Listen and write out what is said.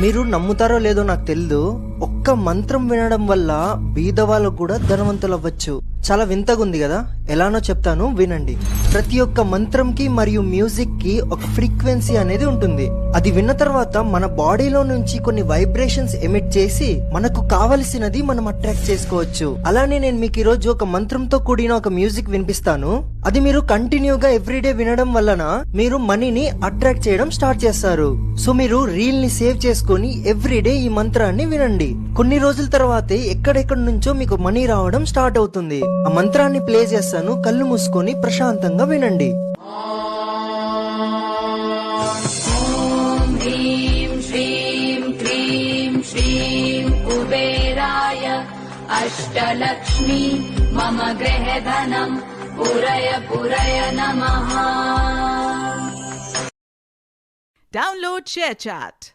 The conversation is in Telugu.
మీరు నమ్ముతారో లేదో నాకు తెలియదు, ఒక్క మంత్రం వినడం వల్ల బీదవాళ్ళు కూడా ధనవంతులు అవ్వచ్చు. చాలా వింతగా ఉంది కదా, ఎలానో చెప్తాను వినండి. ప్రతి ఒక్క మంత్రంకి మరియు మ్యూజిక్ కి ఒక ఫ్రీక్వెన్సీ అనేది ఉంటుంది. అది విన్న తర్వాత మన బాడీలో నుంచి కొన్ని వైబ్రేషన్స్ ఎమిట్ చేసి మనకు కావలసినది మనం అట్రాక్ట్ చేసుకోవచ్చు. అలానే నేను మీకు ఈ రోజు ఒక మంత్రంతో కూడిన ఒక మ్యూజిక్ వినిపిస్తాను. అది మీరు కంటిన్యూగా ఎవ్రీడే వినడం వలన మీరు మనీని అట్రాక్ట్ చేయడం స్టార్ట్ చేస్తారు. సో మీరు రీల్ ని సేవ్ చేసుకొని ఎవ్రీడే ఈ మంత్రాన్ని వినండి. కొన్ని రోజుల తర్వాతే ఎక్కడెక్కడి నుంచో మీకు మనీ రావడం స్టార్ట్ అవుతుంది. ఆ మంత్రాన్ని ప్లే చేస్తాను, కళ్ళు మూసుకొని ప్రశాంతంగా వినండి. ఓం హ్రీం శ్రీం క్రీం శ్రీం కుబేరాయ అష్టలక్ష్మి మమ గృహధనం పురయ పురయ నమః. Download ShareChat.